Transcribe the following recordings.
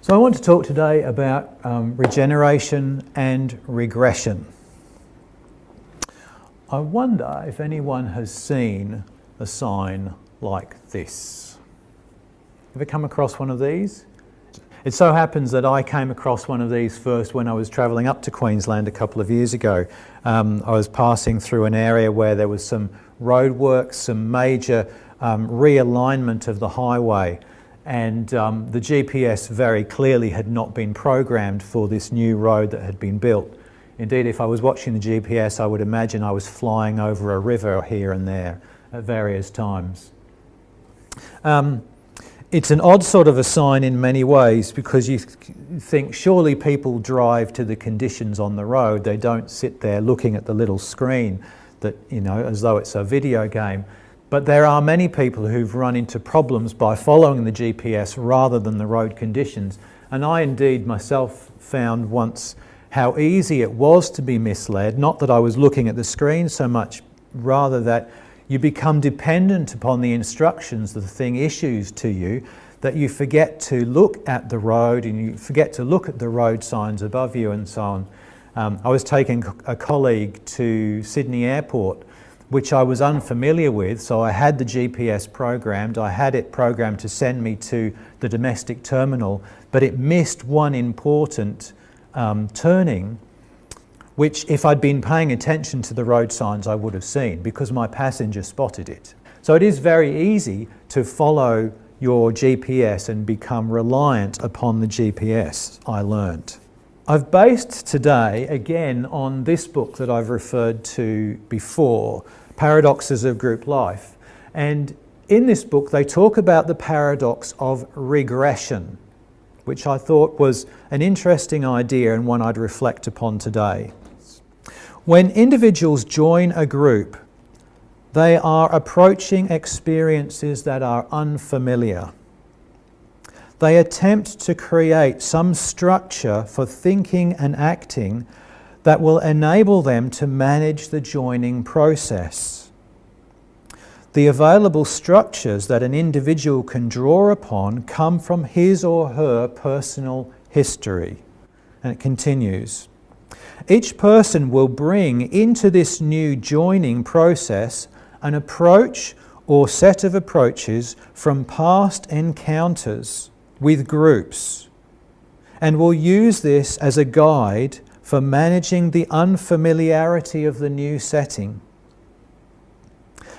So I want to talk today about regeneration and regression. I wonder if anyone has seen a sign like this. Ever come across one of these? It so happens that I came across one of these first when I was travelling up to Queensland a couple of years ago. I was passing through an area where there was some roadworks, some major realignment of the highway, and the GPS very clearly had not been programmed for this new road that had been built. Indeed, if I was watching the GPS, I would imagine I was flying over a river here and there at various times. It's an odd sort of a sign in many ways, because you think surely people drive to the conditions on the road. They don't sit there looking at the little screen that, as though it's a video game. But there are many people who've run into problems by following the GPS rather than the road conditions. And I indeed myself found once how easy it was to be misled. Not that I was looking at the screen so much, rather that you become dependent upon the instructions that the thing issues to you, that you forget to look at the road and you forget to look at the road signs above you and so on. I was taking a colleague to Sydney Airport, which I was unfamiliar with, so I had the GPS programmed. I had it programmed to send me to the domestic terminal, but it missed one important turning, which if I'd been paying attention to the road signs I would have seen, because my passenger spotted it. So it is very easy to follow your GPS and become reliant upon the GPS, I learned. I've based today again on this book that I've referred to before, Paradoxes of Group Life. And in this book they talk about the paradox of regression, which I thought was an interesting idea and one I'd reflect upon today. When individuals join a group, they are approaching experiences that are unfamiliar. They attempt to create some structure for thinking and acting that will enable them to manage the joining process. The available structures that an individual can draw upon come from his or her personal history. And it continues. Each person will bring into this new joining process an approach or set of approaches from past encounters with groups, and will use this as a guide for managing the unfamiliarity of the new setting.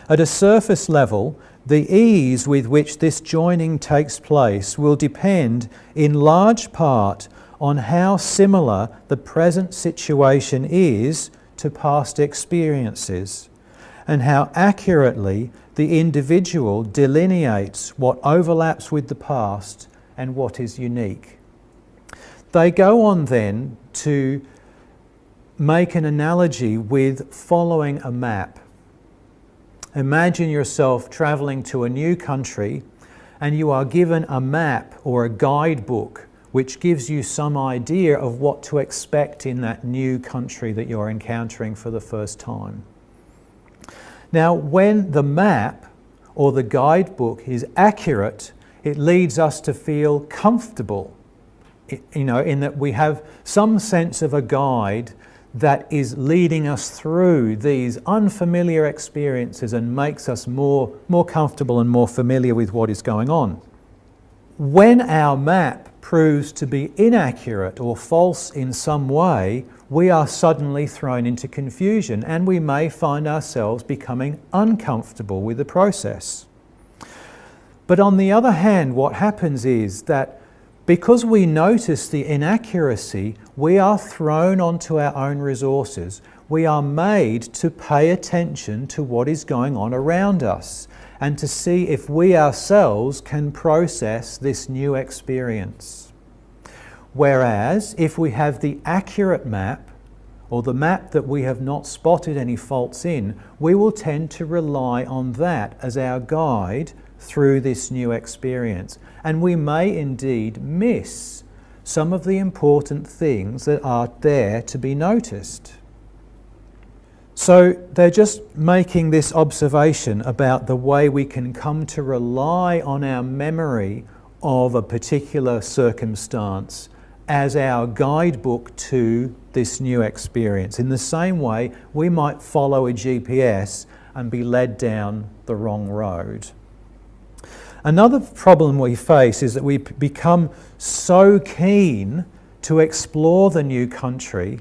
At a surface level, the ease with which this joining takes place will depend in large part on how similar the present situation is to past experiences, and how accurately the individual delineates what overlaps with the past and what is unique. They go on then to make an analogy with following a map. Imagine yourself travelling to a new country and you are given a map or a guidebook which gives you some idea of what to expect in that new country that you're encountering for the first time. Now, when the map or the guidebook is accurate, it leads us to feel comfortable, in that we have some sense of a guide that is leading us through these unfamiliar experiences and makes us more comfortable and more familiar with what is going on. When our map proves to be inaccurate or false in some way, we are suddenly thrown into confusion and we may find ourselves becoming uncomfortable with the process. But on the other hand, what happens is that because we notice the inaccuracy, we are thrown onto our own resources. We are made to pay attention to what is going on around us and to see if we ourselves can process this new experience. Whereas if we have the accurate map, or the map that we have not spotted any faults in, we will tend to rely on that as our guide through this new experience. And we may indeed miss some of the important things that are there to be noticed. So they're just making this observation about the way we can come to rely on our memory of a particular circumstance as our guidebook to this new experience. In the same way, we might follow a GPS and be led down the wrong road. Another problem we face is that we become so keen to explore the new country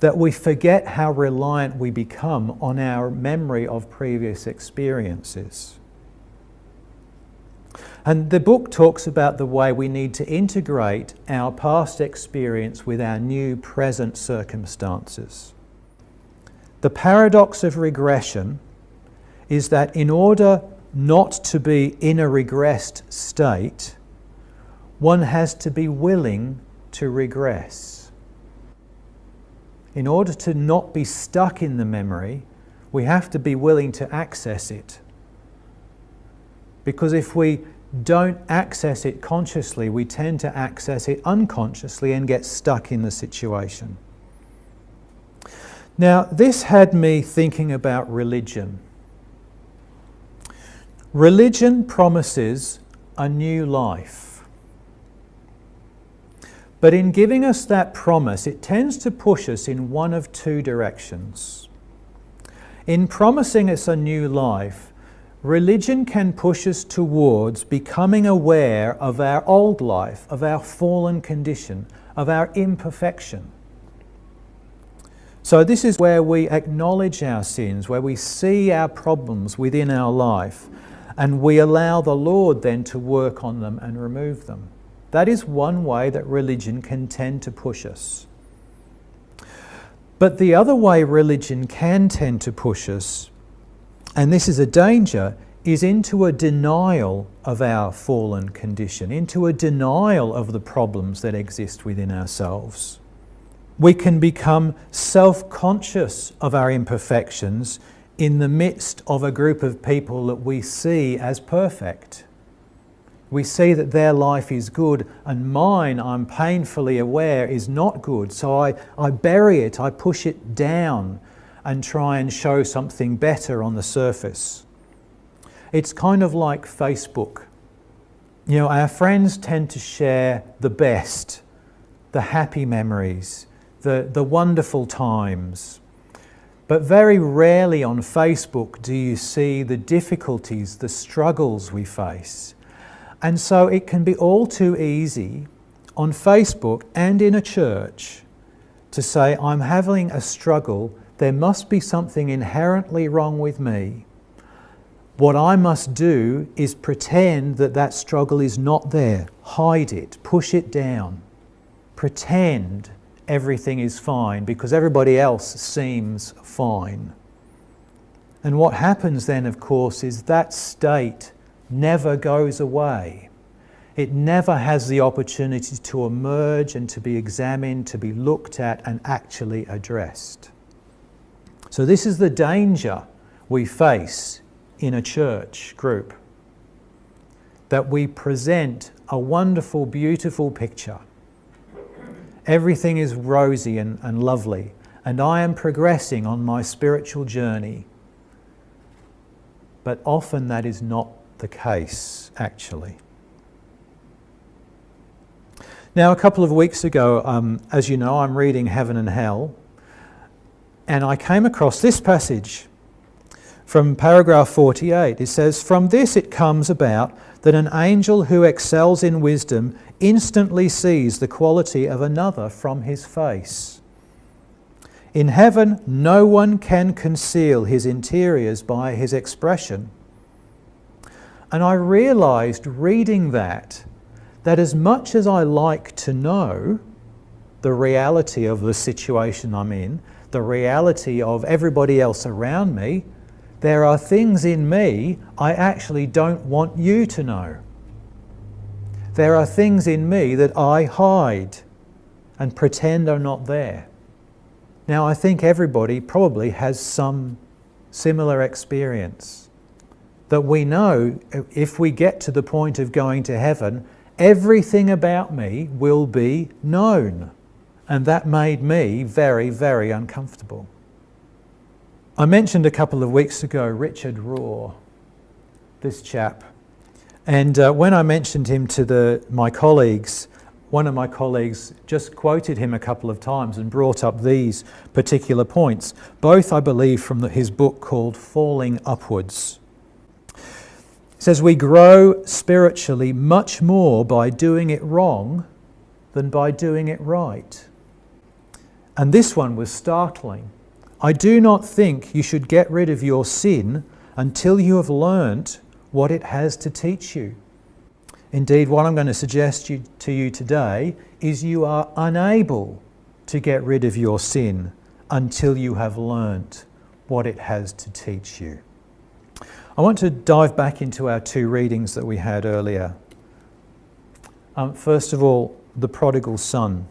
that we forget how reliant we become on our memory of previous experiences. And the book talks about the way we need to integrate our past experience with our new present circumstances. The paradox of regression is that in order not to be in a regressed state, one has to be willing to regress. In order to not be stuck in the memory, we have to be willing to access it. Because if we don't access it consciously, we tend to access it unconsciously and get stuck in the situation. Now, this had me thinking about religion. Religion promises a new life. But in giving us that promise, it tends to push us in one of two directions. In promising us a new life, religion can push us towards becoming aware of our old life, of our fallen condition, of our imperfection. So this is where we acknowledge our sins, where we see our problems within our life, and we allow the Lord then to work on them and remove them. That is one way that religion can tend to push us. But the other way religion can tend to push us, and this is a danger, is into a denial of our fallen condition, into a denial of the problems that exist within ourselves. We can become self-conscious of our imperfections in the midst of a group of people that we see as perfect. We see that their life is good and mine, I'm painfully aware, is not good. So I bury it, I push it down and try and show something better on the surface. It's kind of like Facebook. You know, our friends tend to share the best, the happy memories, the wonderful times. But very rarely on Facebook do you see the difficulties, the struggles we face. And so it can be all too easy on Facebook and in a church to say, I'm having a struggle, there must be something inherently wrong with me. What I must do is pretend that that struggle is not there, hide it, push it down, pretend everything is fine because everybody else seems fine. And what happens then, of course, is that state never goes away. It never has the opportunity to emerge and to be examined, to be looked at and actually addressed. So this is the danger we face in a church group, that we present a wonderful, beautiful picture. Everything is rosy and lovely, and I am progressing on my spiritual journey. But often that is not the case, actually. Now, a couple of weeks ago, as you know, I'm reading Heaven and Hell, and I came across this passage from paragraph 48. It says, "From this it comes about that an angel who excels in wisdom instantly sees the quality of another from his face. In heaven, no one can conceal his interiors by his expression." And I realized reading that as much as I like to know the reality of the situation I'm in, the reality of everybody else around me, there are things in me I actually don't want you to know. There are things in me that I hide and pretend are not there. Now, I think everybody probably has some similar experience, that we know if we get to the point of going to heaven, everything about me will be known. And that made me very, very uncomfortable. I mentioned a couple of weeks ago Richard Rohr, this chap. And when I mentioned him to my colleagues, one of my colleagues just quoted him a couple of times and brought up these particular points, both, I believe, from his book called Falling Upwards. It says, we grow spiritually much more by doing it wrong than by doing it right. And this one was startling. I do not think you should get rid of your sin until you have learnt what it has to teach you. Indeed, what I'm going to suggest to you today is you are unable to get rid of your sin until you have learnt what it has to teach you. I want to dive back into our two readings that we had earlier. First of all, the prodigal son.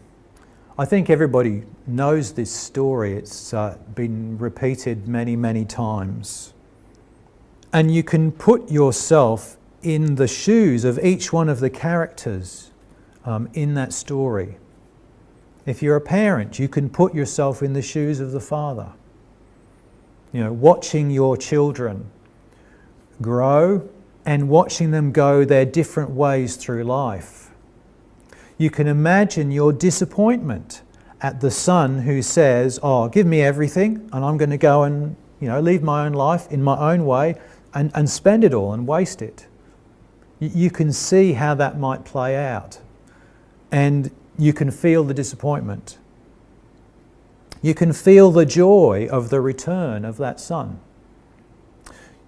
I think everybody knows this story. It's been repeated many, many times. And you can put yourself in the shoes of each one of the characters in that story. If you're a parent, you can put yourself in the shoes of the father. Watching your children grow and watching them go their different ways through life. You can imagine your disappointment at the son who says, give me everything and I'm going to go and leave my own life in my own way and spend it all and waste it. You can see how that might play out, and you can feel the disappointment. You can feel the joy of the return of that son.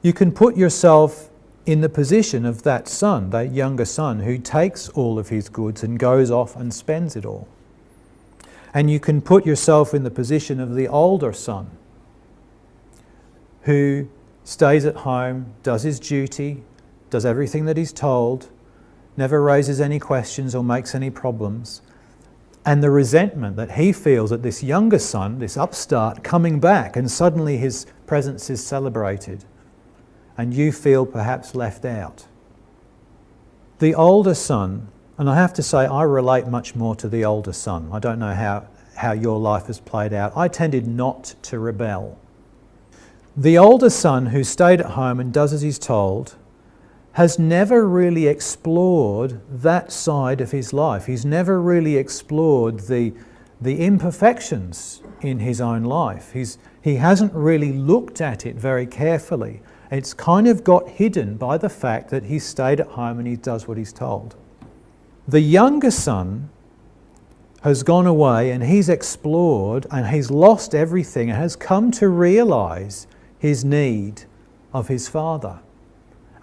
You can put yourself in the position of that son, that younger son, who takes all of his goods and goes off and spends it all. And you can put yourself in the position of the older son, who stays at home, does his duty, does everything that he's told, never raises any questions or makes any problems, and the resentment that he feels at this younger son, this upstart, coming back and suddenly his presence is celebrated and you feel perhaps left out. The older son, and I have to say I relate much more to the older son. I don't know how your life has played out. I tended not to rebel. The older son who stayed at home and does as he's told has never really explored that side of his life. He's never really explored the imperfections in his own life. He hasn't really looked at it very carefully. It's kind of got hidden by the fact that he stayed at home and he does what he's told. The younger son has gone away and he's explored and he's lost everything and has come to realise his need of his father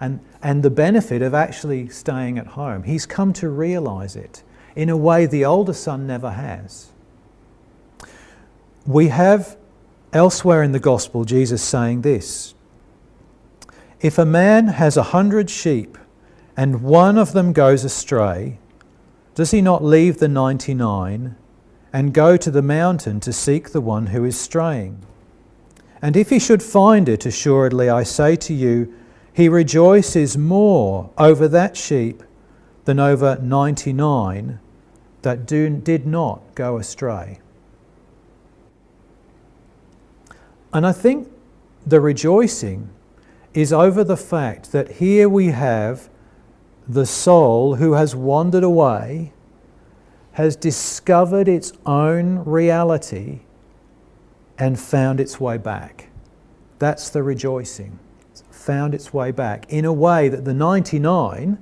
and the benefit of actually staying at home. He's come to realise it in a way the older son never has. We have elsewhere in the gospel Jesus saying this: if a man has 100 sheep and one of them goes astray, does he not leave the 99 and go to the mountain to seek the one who is straying? And if he should find it, assuredly I say to you, he rejoices more over that sheep than over 99 that did not go astray. And I think the rejoicing is over the fact that here we have the soul who has wandered away, has discovered its own reality and found its way back. That's the rejoicing. It's found its way back in a way that the 99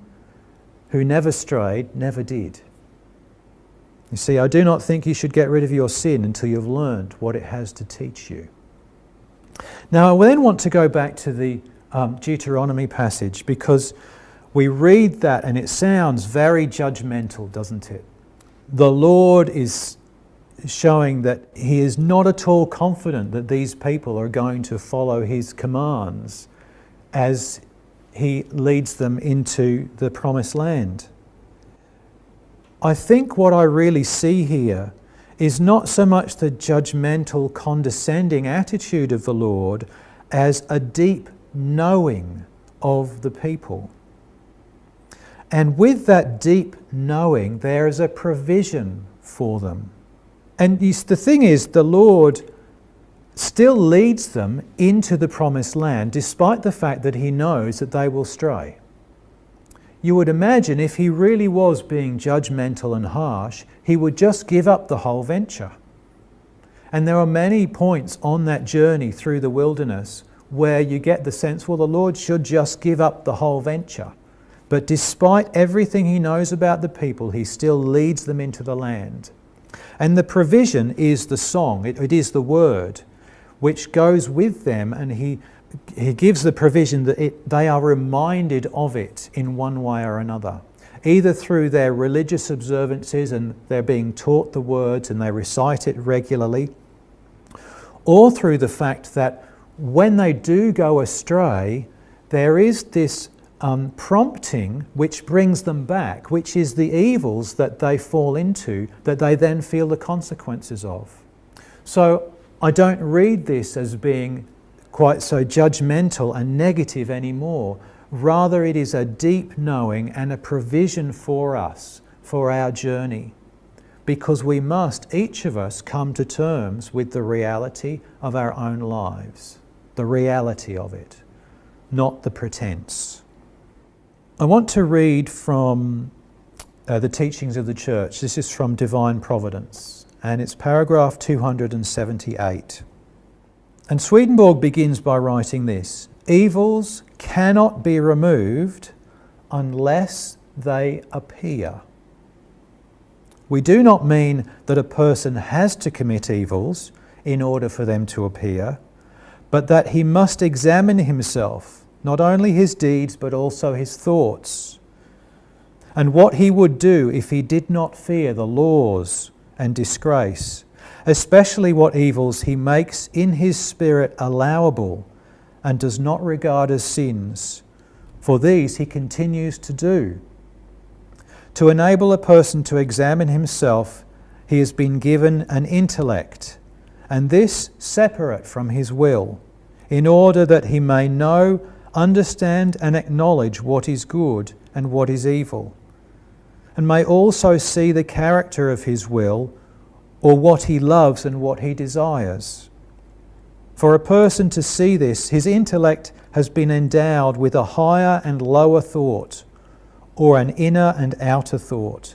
who never strayed never did. You see, I do not think you should get rid of your sin until you've learned what it has to teach you. Now, I then want to go back to the Deuteronomy passage, because we read that and it sounds very judgmental, doesn't it? The Lord is showing that he is not at all confident that these people are going to follow his commands as he leads them into the promised land. I think what I really see here is not so much the judgmental, condescending attitude of the Lord as a deep knowing of the people. And with that deep knowing, there is a provision for them. And the thing is, the Lord still leads them into the promised land, despite the fact that he knows that they will stray. you would imagine if he really was being judgmental and harsh, he would just give up the whole venture. And there are many points on that journey through the wilderness where you get the sense, well, the Lord should just give up the whole venture. But despite everything he knows about the people, he still leads them into the land. And the provision is the song, it is the word, which goes with them, and he gives the provision that they are reminded of it in one way or another. Either through their religious observances and they're being taught the words and they recite it regularly, or through the fact that when they do go astray, there is this prompting which brings them back, which is the evils that they fall into, that they then feel the consequences of. So I don't read this as being quite so judgmental and negative anymore. Rather, it is a deep knowing and a provision for us, for our journey. Because we must, each of us, come to terms with the reality of our own lives. The reality of it, not the pretense. I want to read from the teachings of the church. This is from Divine Providence, and it's paragraph 278. And Swedenborg begins by writing this: evils cannot be removed unless they appear. We do not mean that a person has to commit evils in order for them to appear, but that he must examine himself, not only his deeds but also his thoughts, and what he would do if he did not fear the laws and disgrace, especially what evils he makes in his spirit allowable and does not regard as sins, for these he continues to do. To enable a person to examine himself, he has been given an intellect, and this separate from his will, in order that he may know, understand and acknowledge what is good and what is evil, and may also see the character of his will, or what he loves and what he desires. For a person to see this, his intellect has been endowed with a higher and lower thought, or an inner and outer thought,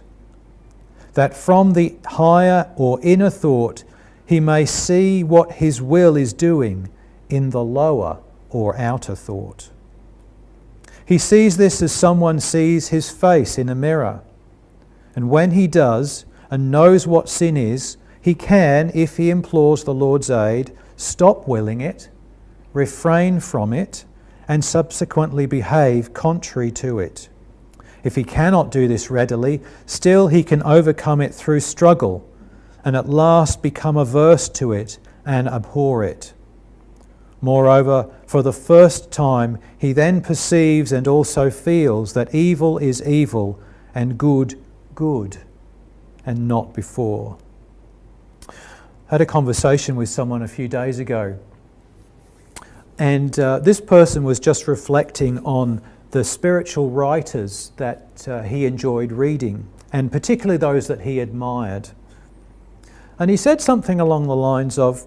that from the higher or inner thought he may see what his will is doing in the lower or outer thought. He sees this as someone sees his face in a mirror, and when he does and knows what sin is, he can, if he implores the Lord's aid, stop willing it, refrain from it, and subsequently behave contrary to it. If he cannot do this readily, still he can overcome it through struggle, and at last become averse to it and abhor it. Moreover, for the first time, he then perceives and also feels that evil is evil and good, good, and not before. I had a conversation with someone a few days ago, and this person was just reflecting on the spiritual writers that he enjoyed reading, and particularly those that he admired. And he said something along the lines of,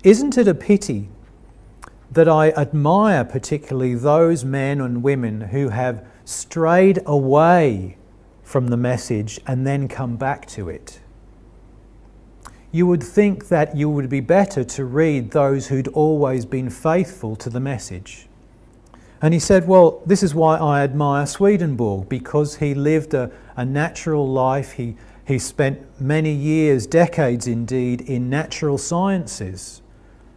"Isn't it a pity that I admire particularly those men and women who have strayed away from the message and then come back to it? You would think that you would be better to read those who'd always been faithful to the message." And he said, well, this is why I admire Swedenborg, because he lived a natural life. He spent many years, decades indeed, in natural sciences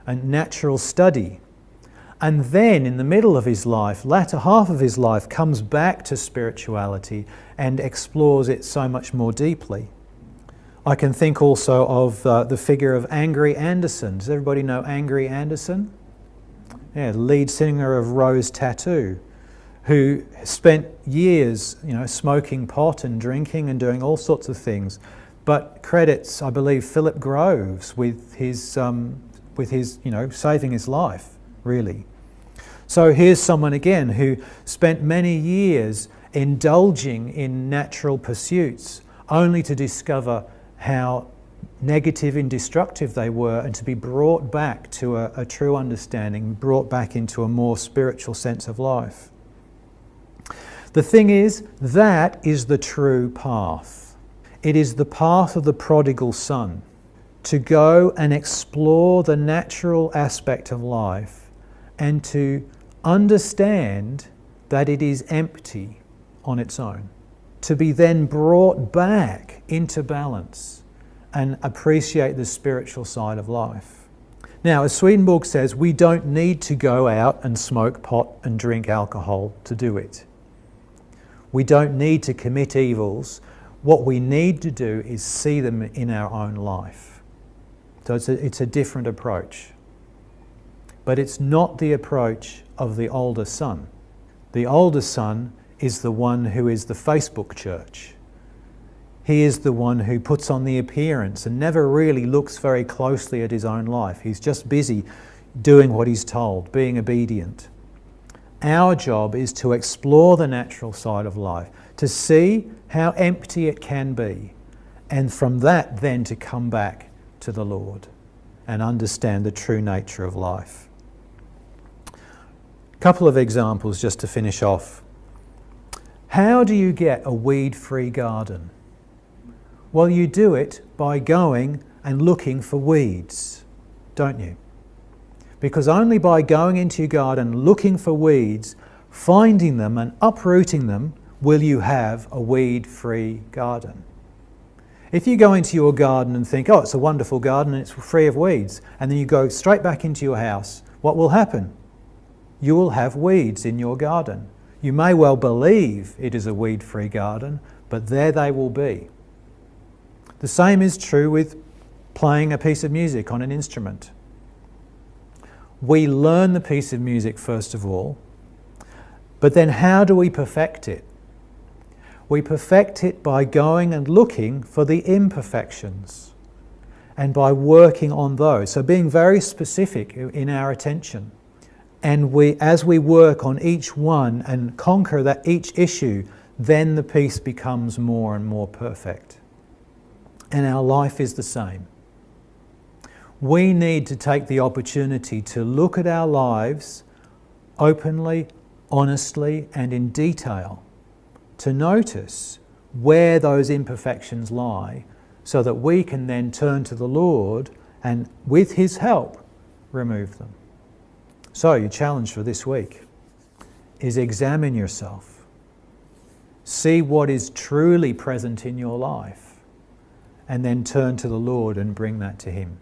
and natural study. And then in the middle of his life, latter half of his life, comes back to spirituality and explores it so much more deeply. I can think also of the figure of Angry Anderson. Does everybody know Angry Anderson? Yeah, the lead singer of Rose Tattoo, who spent years, smoking pot and drinking and doing all sorts of things, but credits, I believe, Philip Groves with his saving his life, really. So here's someone again who spent many years indulging in natural pursuits, only to discover how negative and destructive they were, and to be brought back to a true understanding, brought back into a more spiritual sense of life. The thing is, that is the true path. It is the path of the prodigal son, to go and explore the natural aspect of life and to understand that it is empty on its own, to be then brought back into balance and appreciate the spiritual side of life. Now, as Swedenborg says, we don't need to go out and smoke pot and drink alcohol to do it. We don't need to commit evils. What we need to do is see them in our own life. So it's a different approach. But it's not the approach of the older son. The older son is the one who is the Facebook church. He is the one who puts on the appearance and never really looks very closely at his own life. He's just busy doing what he's told, being obedient. Our job is to explore the natural side of life, to see how empty it can be, and from that then to come back to the Lord and understand the true nature of life. A couple of examples just to finish off. How do you get a weed-free garden? Well, you do it by going and looking for weeds, don't you? Because only by going into your garden, looking for weeds, finding them and uprooting them, will you have a weed-free garden. If you go into your garden and think, oh, it's a wonderful garden and it's free of weeds, and then you go straight back into your house, what will happen? You will have weeds in your garden. You may well believe it is a weed-free garden, but there they will be. The same is true with playing a piece of music on an instrument. We learn the piece of music first of all, but then how do we perfect it? We perfect it by going and looking for the imperfections and by working on those. So being very specific in our attention. And as we work on each one and conquer that each issue, then the piece becomes more and more perfect. And our life is the same. We need to take the opportunity to look at our lives openly, honestly, and in detail, to notice where those imperfections lie, so that we can then turn to the Lord and, with His help, remove them. So, your challenge for this week is examine yourself. See what is truly present in your life, and then turn to the Lord and bring that to Him.